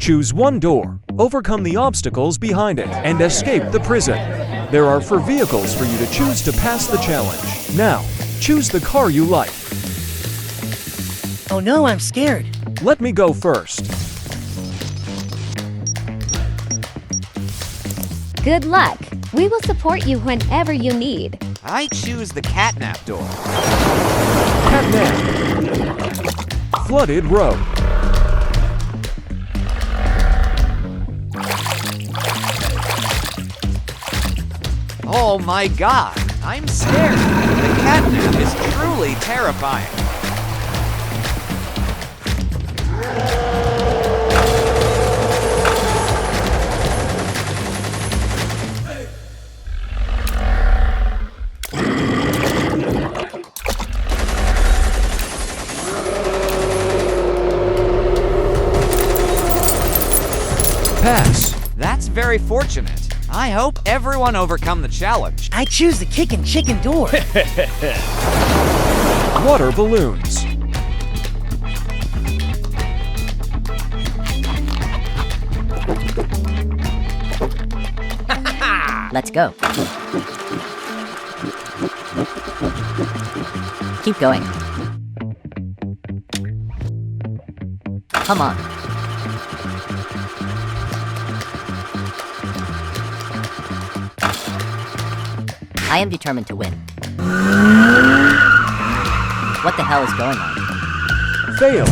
Choose one door, overcome the obstacles behind it, and escape the prison. There are 4 vehicles for you to choose to pass the challenge. Now, choose the car you like. Oh no, I'm scared. Let me go first. Good luck. We will support you whenever you need. I choose the catnap door. Catnap. Flooded road. Oh my god, I'm scared. The catnap is truly terrifying. Pass. That's very fortunate. I hope everyone overcome the challenge. I choose the kickin' chicken door. Water balloons. Let's go. Keep going. Come on. I am determined to win. What the hell is going on? Fail.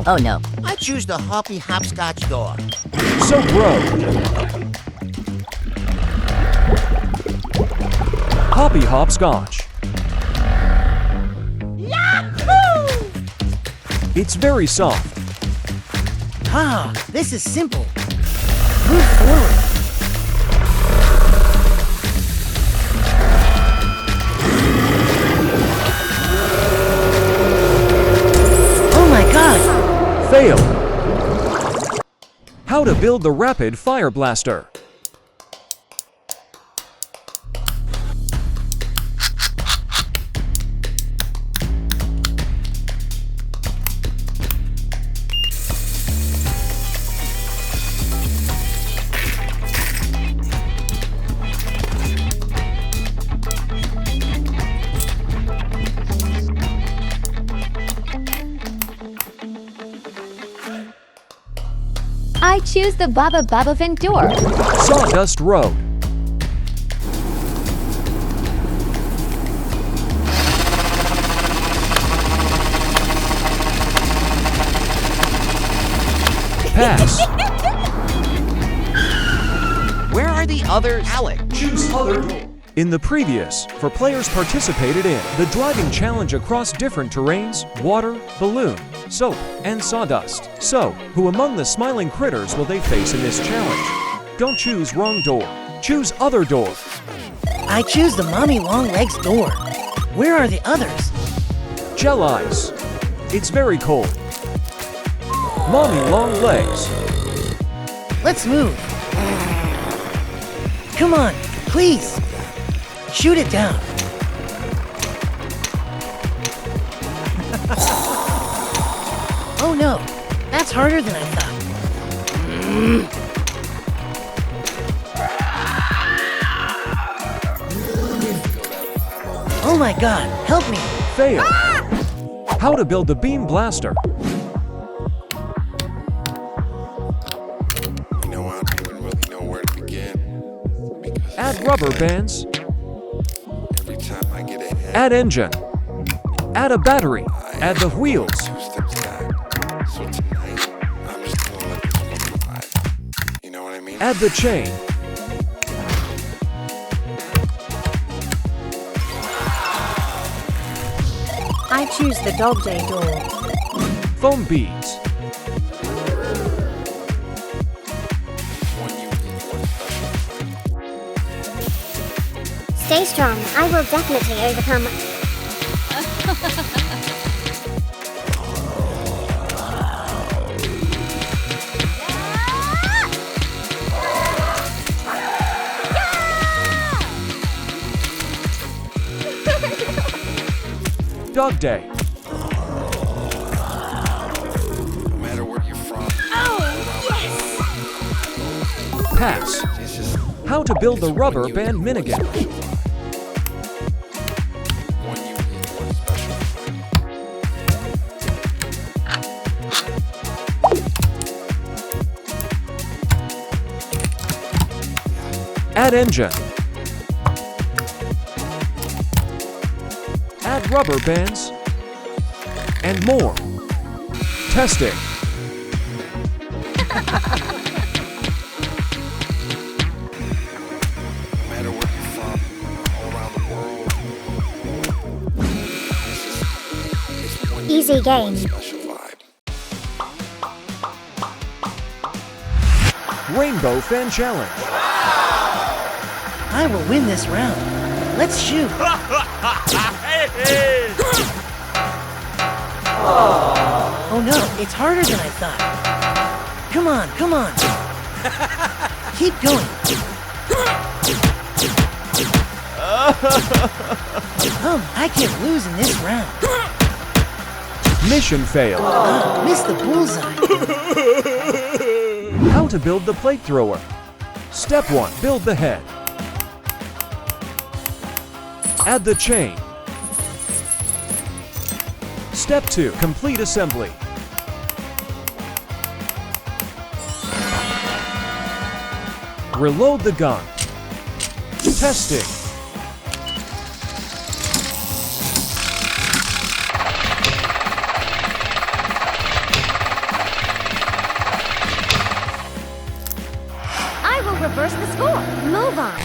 Oh no. I choose the hoppy hopscotch door. Soap road. Hoppy hopscotch. Yahoo! It's very soft. Ah, this is simple. Move forward. Oh my god! Fail. How to build the rapid fire blaster. I choose the Baba Baba Vent door. Sawdust road. Pass. Where are the others? Alec. Choose other door. In the previous, 4 players participated in the driving challenge across different terrains, water, balloon, soap, and sawdust. So, who among the smiling critters will they face in this challenge? Don't choose wrong door. Choose other door. I choose the mommy long legs door. Where are the others? Gel eyes. It's very cold. Mommy long legs. Let's move. Come on, please. Shoot it down. Oh no, that's harder than I thought. Oh my god, help me. Fail. How to build the beam blaster. You know, I don't even really know where to begin. Because Add rubber bands. every time I get ahead, Add engine. Add a battery. Add the wheels. 2 steps back. So tonight, I'm just gonna let this one ride. You know what I mean? Add the chain. I choose the dog day door. Foam beads. One unique, one special. Stay strong. I will definitely overcome. Dog day. No matter where you're from, Oh, Pass. It's just How to build the rubber band minigun. one unique, one special. Add engine. Add rubber bands. And more. Testing. No matter where you're from, all around the world, it's one Easy unique, one game. special vibe. Rainbow Fan Challenge. I will win this round. Let's shoot. Oh no, it's harder than I thought. Come on, come on. Keep going. I can't lose in this round. Mission failed. Missed the bullseye. How to build the plate thrower. Step 1. Build the head. Add the chain. Step 2. Complete assembly. Reload the gun. Testing. I will reverse the score. Move on.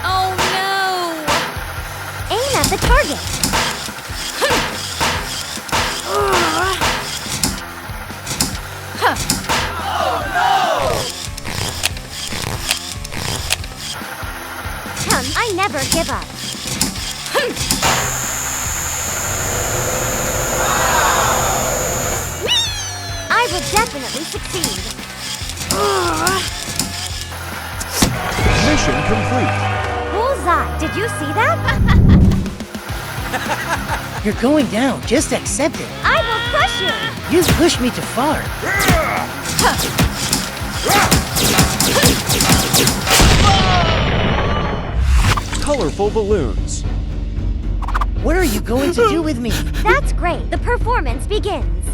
Oh no! Aim at the target. Come, I never give up. I will definitely succeed. Mission complete. Bullseye, did you see that? You're going down. Just accept it. I will crush you. You pushed me too far. Colorful balloons. What are you going to do with me? That's great. The performance begins.